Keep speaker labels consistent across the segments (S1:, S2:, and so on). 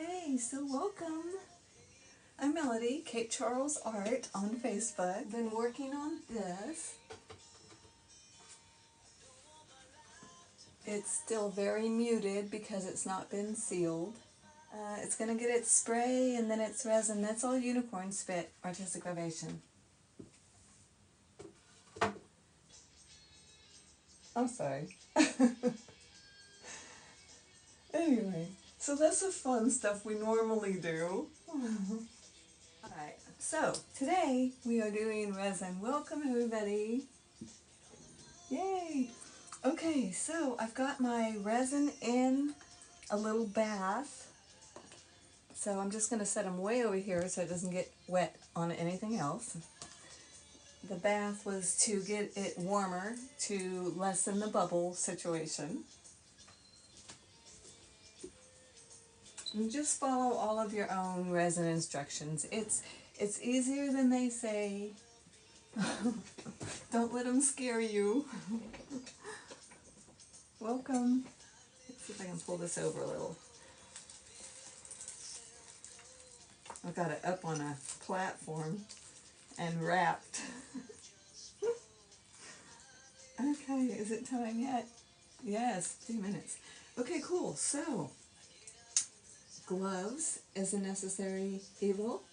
S1: Okay, so welcome. I'm Melody, Cape Charles Art on Facebook. Been working on this. It's still very muted because it's not been sealed. It's going to get its spray and then its resin. That's all Unicorn Spit Artistic Ovation. I'm sorry. Anyway, so that's the fun stuff we normally do. Alright, so today we are doing resin. Welcome everybody. Yay! Okay, so I've got my resin in a little bath. So I'm just going to set them way over here so it doesn't get wet on anything else. The bath was to get it warmer to lessen the bubble situation. And just follow all of your own resin instructions. It's easier than they say. Don't let them scare you. Welcome. Let's see if I can pull this over a little. I've got it up on a platform and wrapped. Okay, is it time yet? Yes, 2 minutes. Okay, cool. So, gloves is a necessary evil.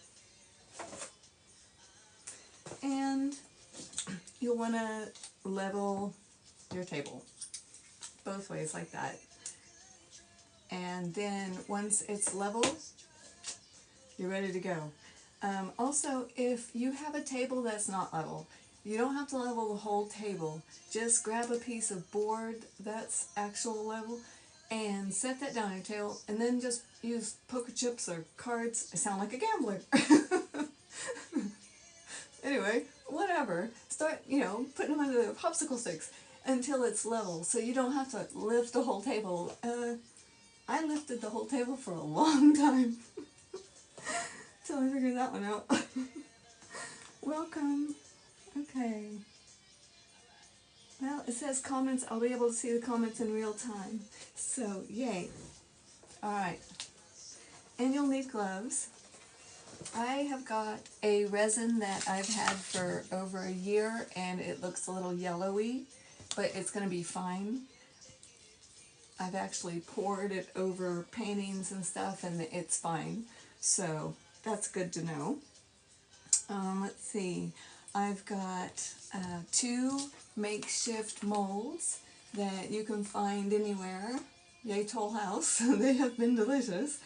S1: And you'll want to level your table both ways like that. And then once it's level, you're ready to go. Also, if you have a table that's not level, you don't have to level the whole table. Just grab a piece of board that's actual level and set that down on your table, and then just use poker chips or cards. I sound like a gambler. Anyway, whatever. Start, putting them under the popsicle sticks until it's level, so you don't have to lift the whole table. I lifted the whole table for a long time till I figured that one out. Welcome. Okay. Well, it says comments. I'll be able to see the comments in real time. So, yay. Alright. And you'll need gloves. I have got a resin that I've had for over a year and it looks a little yellowy, but it's going to be fine. I've actually poured it over paintings and stuff and it's fine. So that's good to know. Let's see. I've got 2 makeshift molds that you can find anywhere. Yay, Toll House. They have been delicious.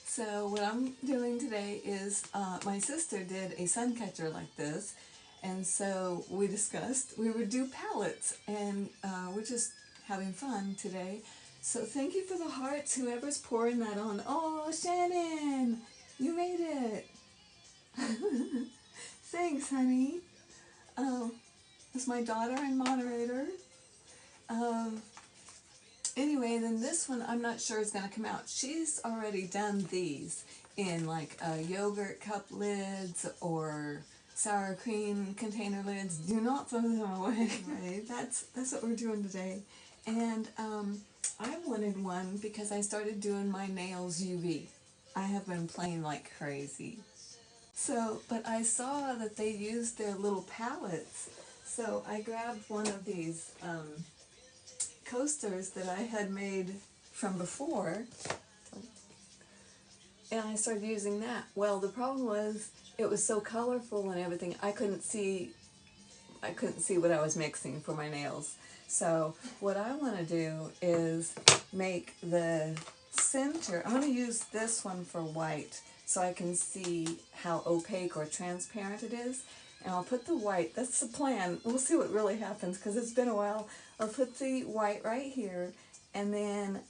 S1: So what I'm doing today is my sister did a sun catcher like this, and so we discussed we would do palettes, and we're just having fun today. So thank you for the hearts, whoever's pouring that on. Oh, Shannon, you made it. Thanks, honey. That's my daughter and moderator. Anyway, then this one I'm not sure is going to come out. She's already done these in like yogurt cup lids or sour cream container lids. Do not throw them away. Right? That's what we're doing today. And I wanted one because I started doing my nails UV. I have been playing like crazy. So, but I saw that they used their little palettes. So I grabbed one of these coasters that I had made from before, and I started using that. Well, the problem was it was so colorful and everything, I couldn't see what I was mixing for my nails. So what I want to do is make the center. I'm going to use this one for white so I can see how opaque or transparent it is. And I'll put the white, that's the plan. We'll see what really happens because it's been a while. I'll put the white right here, and then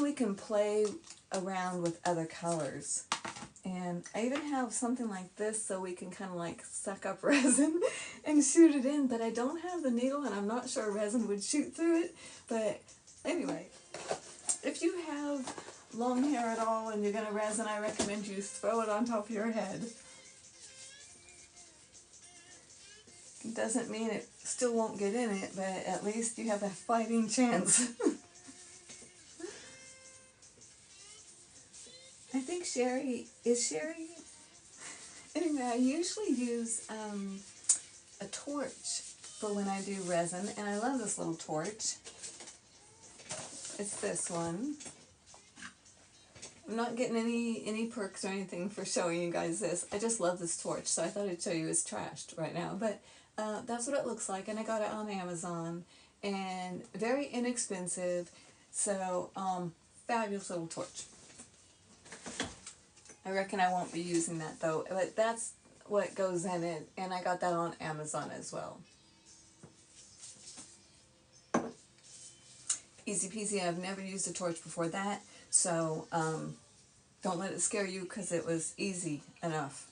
S1: we can play around with other colors. And I even have something like this so we can kind of like suck up resin and shoot it in, but I don't have the needle and I'm not sure resin would shoot through it. But anyway, if you have long hair at all and you're going to resin, I recommend you throw it on top of your head. Doesn't mean it still won't get in it, but at least you have a fighting chance. I think Sherry, is Sherry? Anyway, I usually use a torch for when I do resin, and I love this little torch. It's this one. I'm not getting any perks or anything for showing you guys this. I just love this torch, so I thought I'd show you it's trashed right now. But that's what it looks like, and I got it on Amazon, and very inexpensive. So fabulous little torch. I reckon I won't be using that though, but that's what goes in it, and I got that on Amazon as well. Easy peasy. I've never used a torch before that, so don't let it scare you because it was easy enough.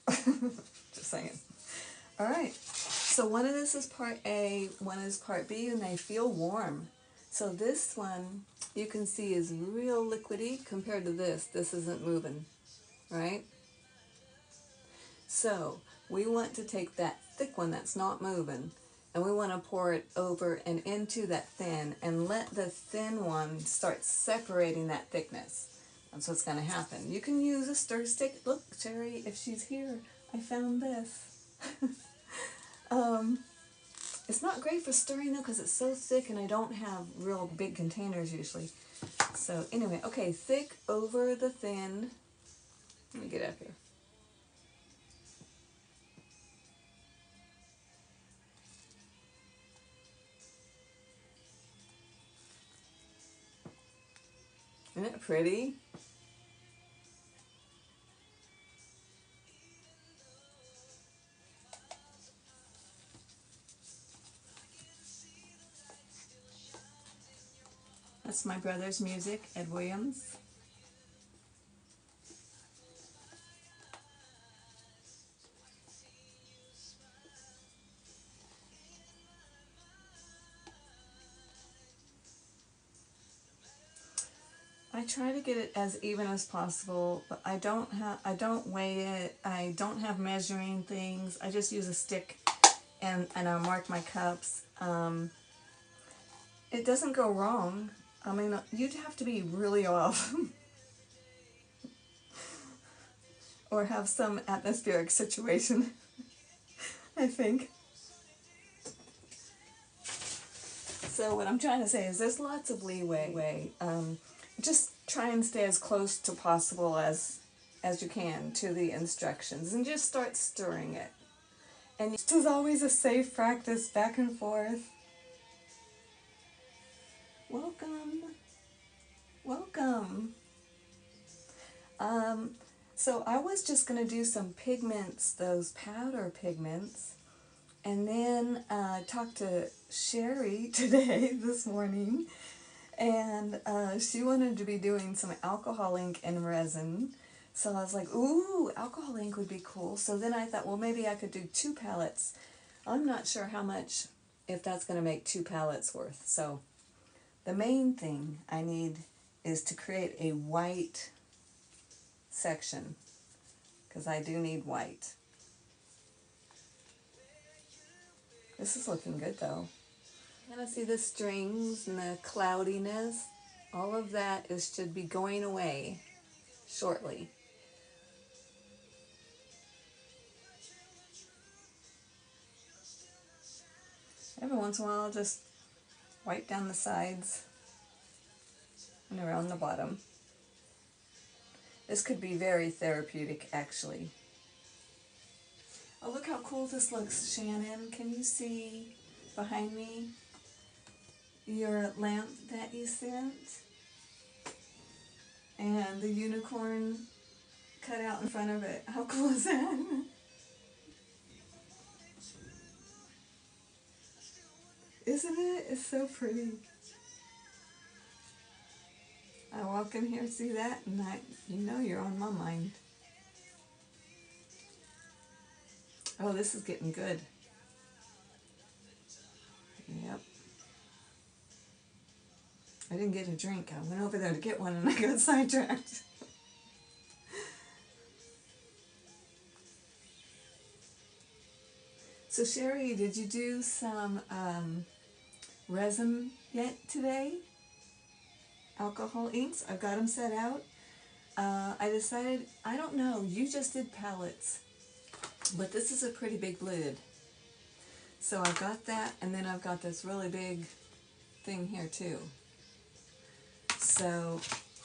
S1: Just saying. Alright, so one of this is part A, one is part B, and they feel warm. So this one, you can see, is real liquidy compared to this. This isn't moving, right? So we want to take that thick one that's not moving, and we want to pour it over and into that thin, and let the thin one start separating that thickness. That's what's going to happen. You can use a stir stick. Look, Sherry, if she's here, I found this. It's not great for stirring though because it's so thick, and I don't have real big containers usually. So anyway, okay, thick over the thin. Let me get up here. Isn't it pretty? That's my brother's music, Ed Williams. I try to get it as even as possible, but I don't weigh it. I don't have measuring things. I just use a stick, and I'll mark my cups. It doesn't go wrong. I mean, you'd have to be really off or have some atmospheric situation, I think. So what I'm trying to say is there's lots of leeway. Just try and stay as close to possible as you can to the instructions, and just start stirring it. And this is always a safe practice, back and forth. Welcome. Welcome. So I was just going to do some pigments, those powder pigments, and then talk to Sherry today, this morning, and she wanted to be doing some alcohol ink and resin. So I was like, ooh, alcohol ink would be cool. So then I thought, well, maybe I could do 2 palettes. I'm not sure how much, if that's going to make 2 palettes worth. So the main thing I need is to create a white section, because I do need white. This is looking good though. Kind of see the strings and the cloudiness. All of that should be going away shortly. Every once in a while, I'll just wipe down the sides and around the bottom. This could be very therapeutic, actually. Oh, look how cool this looks, Shannon. Can you see behind me your lamp that you sent? And the unicorn cut out in front of it. How cool is that? Isn't it? It's so pretty. I walk in here, see that, and you know you're on my mind. Oh, this is getting good. Yep. I didn't get a drink. I went over there to get one and I got sidetracked. So Sherry, did you do some resin yet today? Alcohol inks, I've got them set out. I decided, I don't know, you just did palettes, but this is a pretty big lid. So I've got that, and then I've got this really big thing here too. So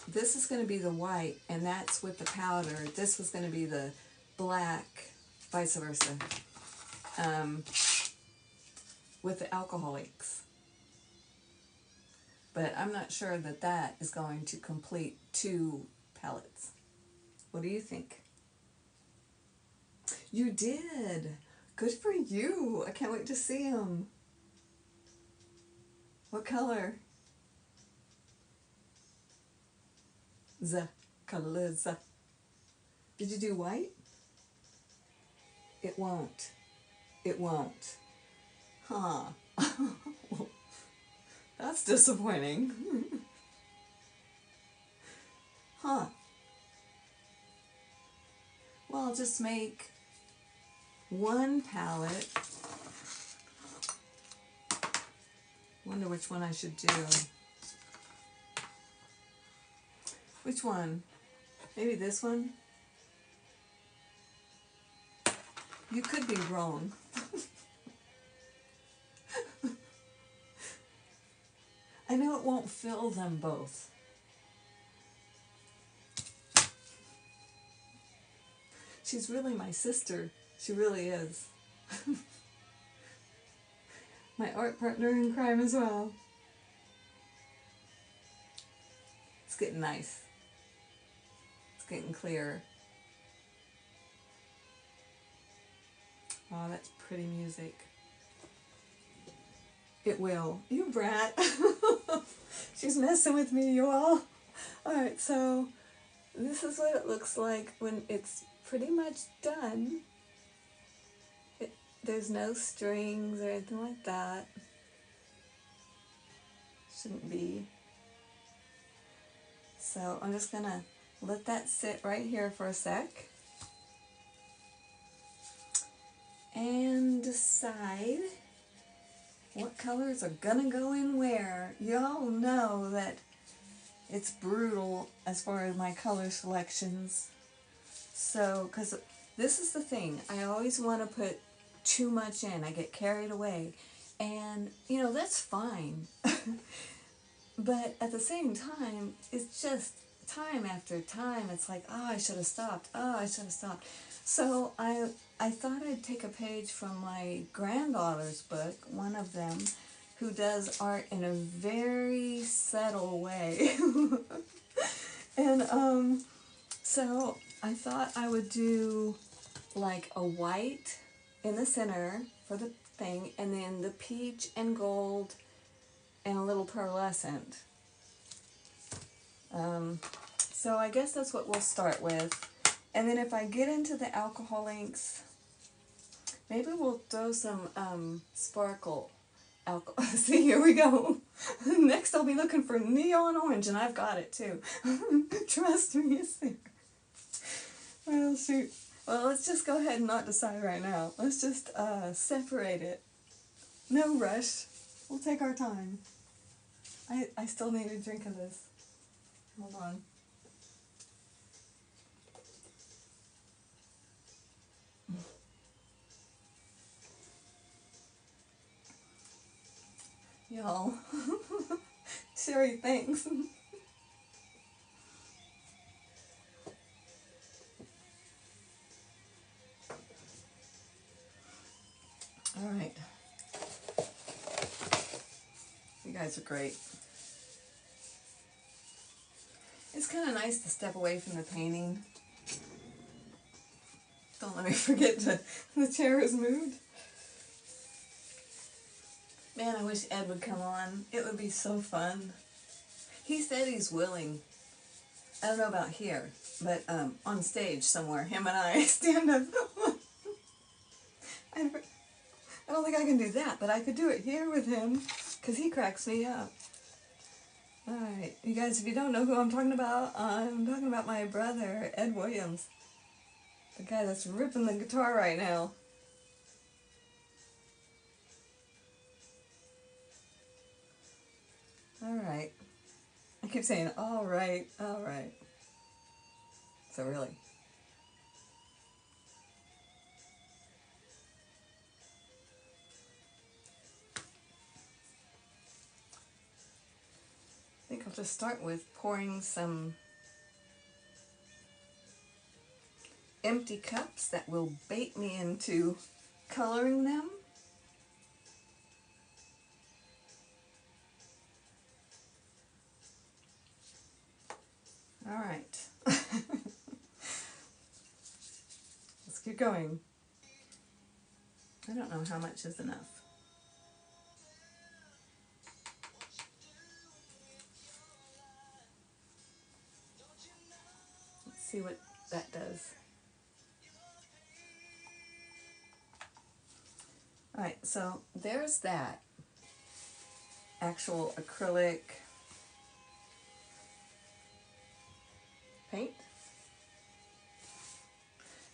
S1: this is going to be the white, and that's with the powder. This was going to be the black, vice versa, with the alcohol inks. But I'm not sure that that is going to complete 2 palettes. What do you think? You did! Good for you! I can't wait to see them. What color? The colors. Did you do white? It won't. It won't. Huh. That's disappointing. Huh. Well, I'll just make 1 palette. Wonder which one I should do. Which one? Maybe this one? You could be wrong. I know it won't fill them both. She's really my sister. She really is. My art partner in crime as well. It's getting nice. It's getting clearer. Oh, that's pretty music. It will. You brat. She's messing with me, you all. Alright, so this is what it looks like when it's pretty much done. There's no strings or anything like that. Shouldn't be. So I'm just gonna let that sit right here for a sec and decide what colors are gonna go in where. Y'all know that it's brutal as far as my color selections. So, because this is the thing, I always want to put too much in. I get carried away. And, you know, that's fine. But at the same time, it's just time after time. It's like, oh, I should have stopped. Oh, I should have stopped. So I thought I'd take a page from my granddaughter's book, one of them, who does art in a very subtle way. And so I thought I would do like a white in the center for the thing, and then the peach and gold and a little pearlescent. So I guess that's what we'll start with. And then if I get into the alcohol inks, maybe we'll throw some sparkle alcohol. See, here we go. Next I'll be looking for neon orange, and I've got it too. Trust me, it's there. Well, shoot. Well, let's just go ahead and not decide right now. Let's just separate it. No rush. We'll take our time. I still need a drink of this. Hold on. Y'all. Sherry, thanks. Alright. You guys are great. It's kind of nice to step away from the painting. Don't let me forget the chair is moved. Man, I wish Ed would come on. It would be so fun. He said he's willing. I don't know about here, but on stage somewhere, him and I stand up. I don't think I can do that, but I could do it here with him, because he cracks me up. Alright, you guys, if you don't know who I'm talking about my brother, Ed Williams. The guy that's ripping the guitar right now. Alright. I keep saying, alright, alright. So really. I think I'll just start with pouring some empty cups that will bait me into coloring them. All right. Let's keep going. I don't know how much is enough. Let's see what that does. All right, so there's that actual acrylic paint.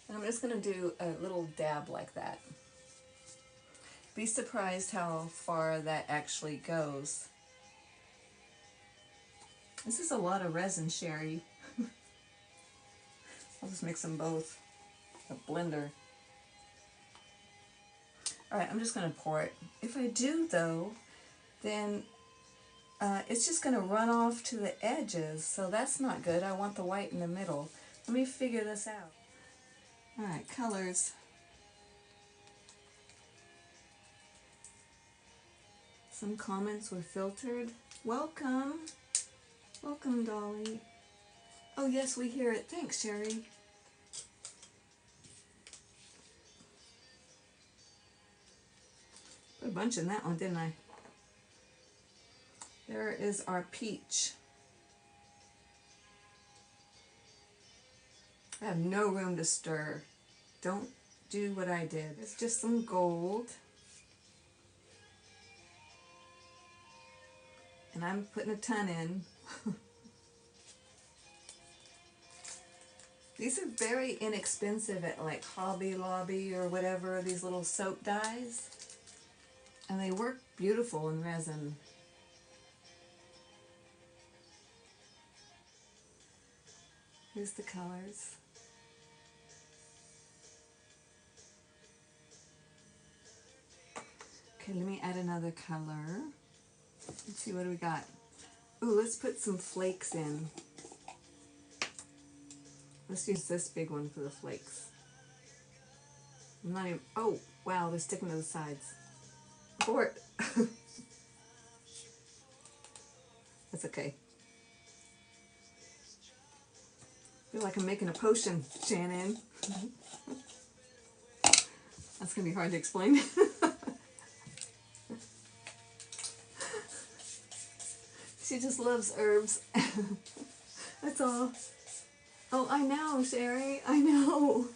S1: And I'm just going to do a little dab like that. Be surprised how far that actually goes. This is a lot of resin, Sherry. I'll just mix them both. A blender. Alright, I'm just going to pour it. If I do, though, then it's just going to run off to the edges, so that's not good. I want the white in the middle. Let me figure this out. Alright, colors. Some comments were filtered. Welcome. Welcome, Dolly. Oh, yes, we hear it. Thanks, Sherry. Put a bunch in that one, didn't I? There is our peach. I have no room to stir. Don't do what I did. It's just some gold. And I'm putting a ton in. These are very inexpensive at like Hobby Lobby or whatever, these little soap dyes. And they work beautiful in resin. Here's the colors. Okay, let me add another color. Let's see, what do we got? Ooh, let's put some flakes in. Let's use this big one for the flakes. I'm not even, oh, wow, they're sticking to the sides. Abort. That's okay. I feel like I'm making a potion, Shannon. That's going to be hard to explain. She just loves herbs. That's all. Oh, I know, Sherry. I know.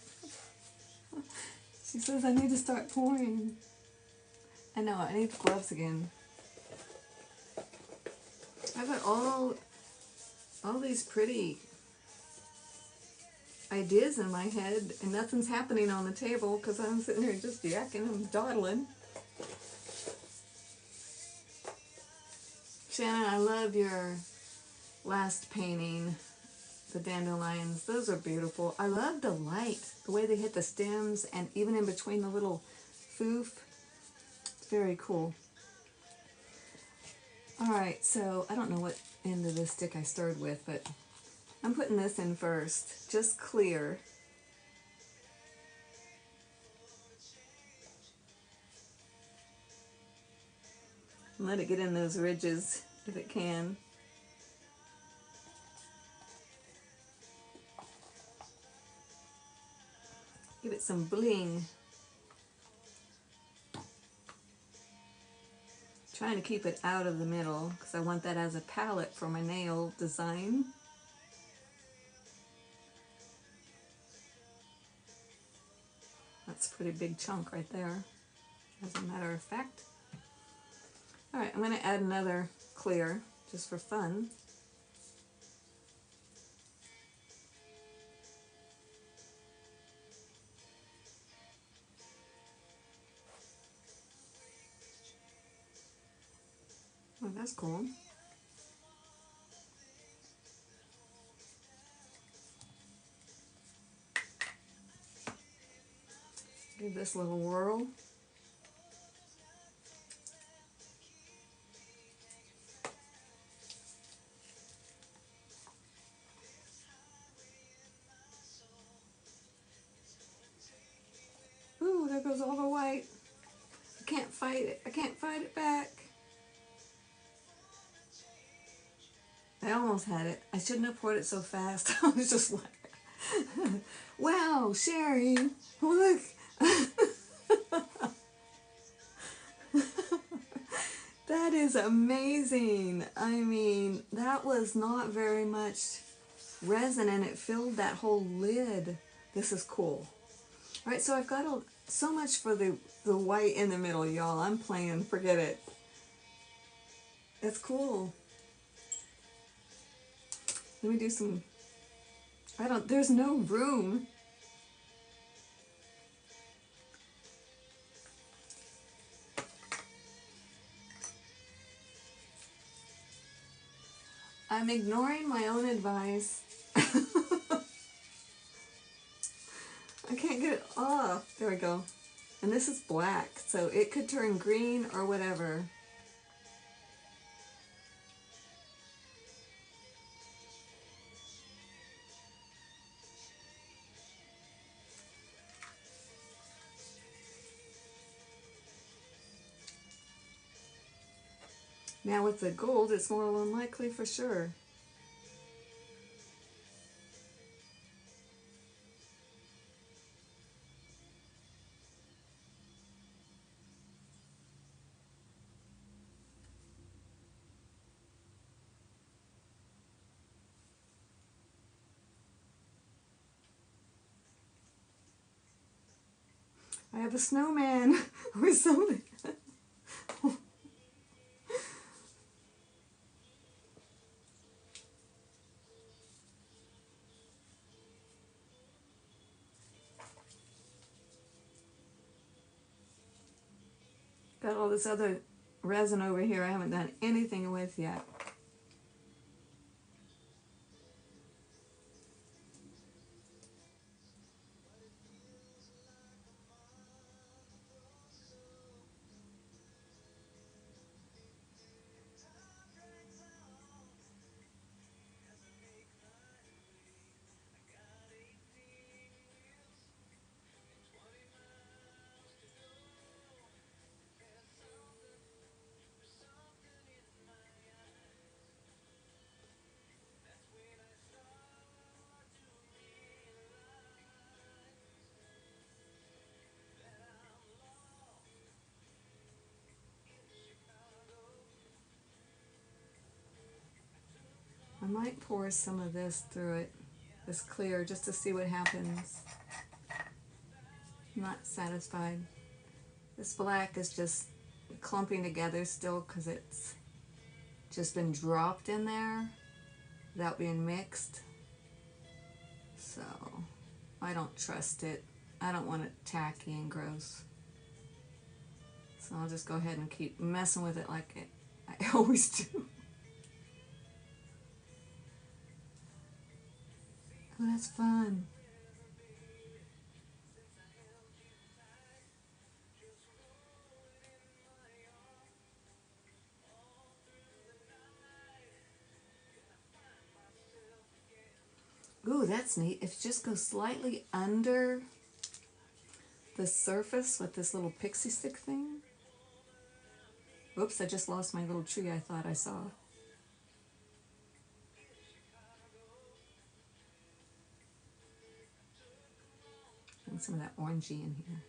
S1: She says I need to start pouring. I know, I need gloves again. I've got all these pretty ideas in my head, and nothing's happening on the table because I'm sitting here just yakking and dawdling. Shannon, I love your last painting, the dandelions. Those are beautiful. I love the light, the way they hit the stems and even in between the little foof. It's very cool. Alright, so I don't know what end of the stick I started with, but I'm putting this in first, just clear. And let it get in those ridges if it can. Give it some bling. Trying to keep it out of the middle because I want that as a palette for my nail design. That's a pretty big chunk right there, as a matter of fact. Alright, I'm going to add another clear, just for fun. Oh, that's cool. Give this a little whirl. Ooh, there goes all the white. I can't fight it. I can't fight it back. I almost had it. I shouldn't have poured it so fast. I was just like, wow, Sherry, look. That is amazing. I mean, that was not very much resin and it filled that whole lid. This is cool. All right, so I've got so much for the white in the middle, y'all. I'm playing, forget it. It's cool. Let me do some, there's no room. I'm ignoring my own advice. I can't get it off. There we go. And this is black, so it could turn green or whatever. Now with the gold, it's more unlikely for sure. I have a snowman or something. Got all this other resin over here I haven't done anything with yet. I might pour some of this through it, this clear, just to see what happens. I'm not satisfied. This black is just clumping together still because it's just been dropped in there without being mixed. So I don't trust it. I don't want it tacky and gross. So I'll just go ahead and keep messing with it like I always do. Oh, that's fun. Ooh, that's neat. If you just go slightly under the surface with this little pixie stick thing. Oops, I just lost my little tree I thought I saw. And some of that orangey in here.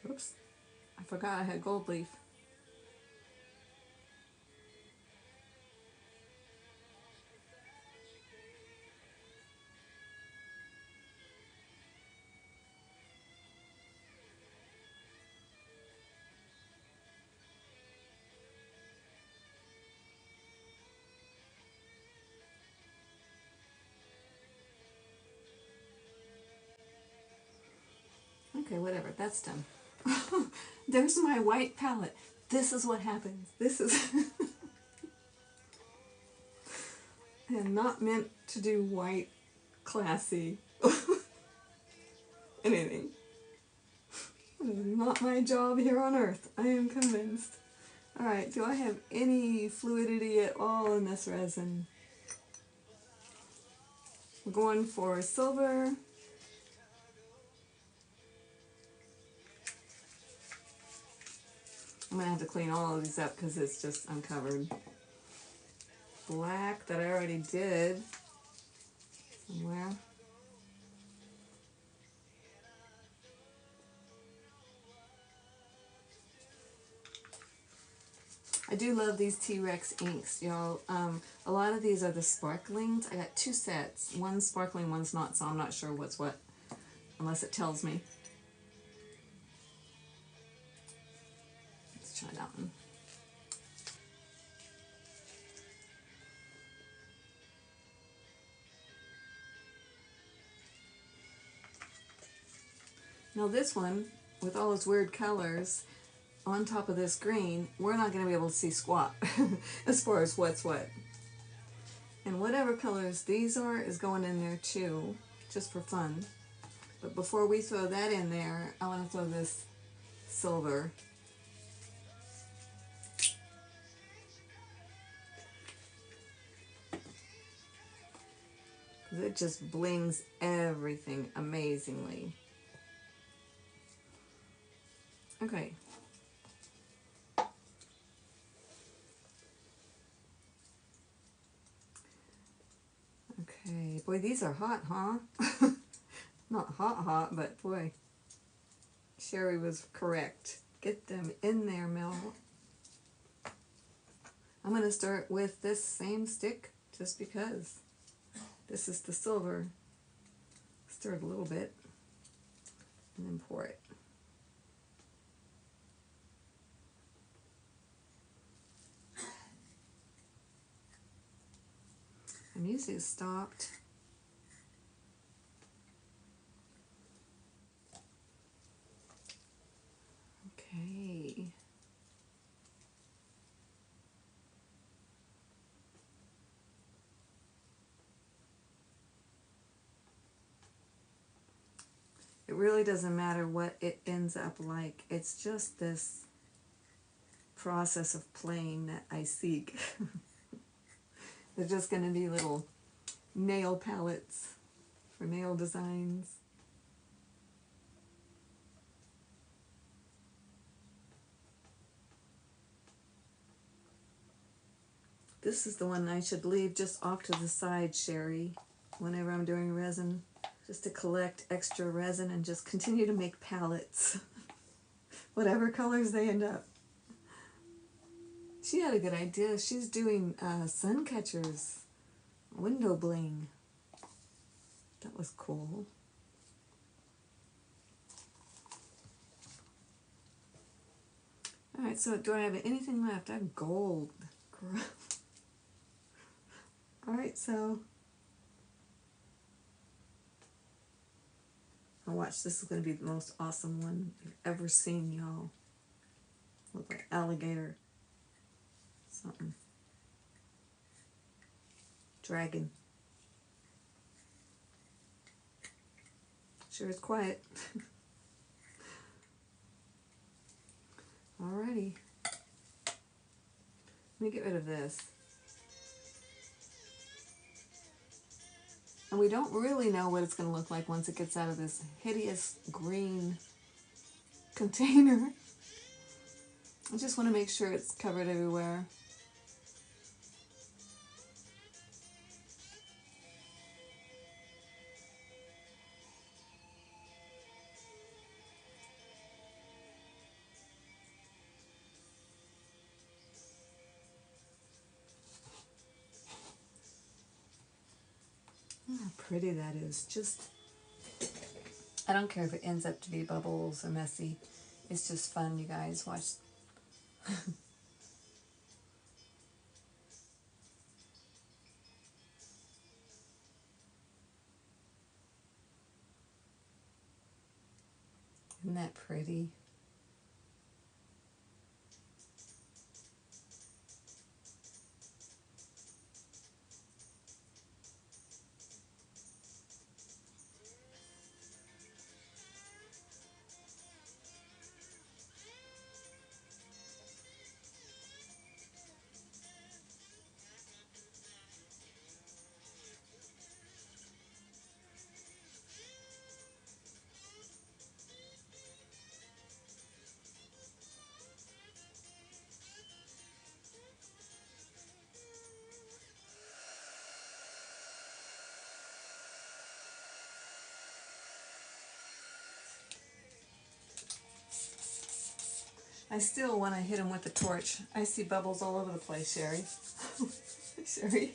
S1: Oops, I forgot I had gold leaf. whatever. That's done. There's my white palette. This is what happens. This is... I am not meant to do white, classy, anything. It is not my job here on earth. I am convinced. Alright, do I have any fluidity at all in this resin? We're going for silver. I'm going to have to clean all of these up because it's just uncovered. Black that I already did somewhere. I do love these T-Rex inks, y'all. A lot of these are the sparklings. I got 2 sets. One's sparkling, one's not, so I'm not sure what's what, unless it tells me. Let's try that one. Now this one, with all its weird colors, on top of this green, we're not going to be able to see squat as far as what's what. And whatever colors these are is going in there too, just for fun. But before we throw that in there, I want to throw this silver. It just blings everything amazingly. Okay. Okay, boy, these are hot, huh? Not hot, but boy, Sherry was correct. Get them in there, Mel. I'm going to start with this same stick, just because. This is the silver. Stir it a little bit, and then pour it. My music stopped. Okay. It really doesn't matter what it ends up like. It's just this process of playing that I seek. They're just going to be little nail palettes for nail designs. This is the one I should leave just off to the side, Sherry, whenever I'm doing resin, just to collect extra resin and just continue to make palettes, whatever colors they end up. She had a good idea. She's doing sun catchers, window bling. That was cool. Alright, so do I have anything left? I have gold. Alright, so now watch, this is going to be the most awesome one you've ever seen, y'all. Look like alligator. Something. Dragon. Sure is quiet. Alrighty. Let me get rid of this. And we don't really know what it's going to look like once it gets out of this hideous green container. I just want to make sure it's covered everywhere. How pretty that is. Just, I don't care if it ends up to be bubbles or messy. It's just fun, you guys. Watch. Isn't that pretty? I still want to hit him with the torch. I see bubbles all over the place, Sherry. Sherry.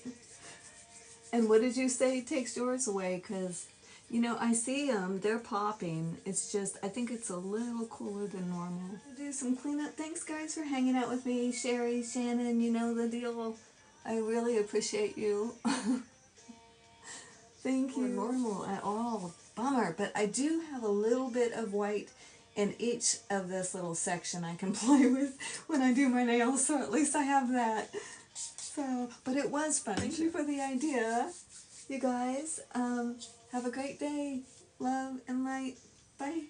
S1: And what did you say takes yours away? Because, you know, I see them. They're popping. It's just, I think it's a little cooler than normal. Do some cleanup. Thanks, guys, for hanging out with me. Sherry, Shannon, you know the deal. I really appreciate you. Thank you. Normal at all. Bummer. But I do have a little bit of white in each of this little section I can play with when I do my nails, so at least I have that. So, but it was fun. Thank you for the idea, you guys. Have a great day. Love and light. Bye.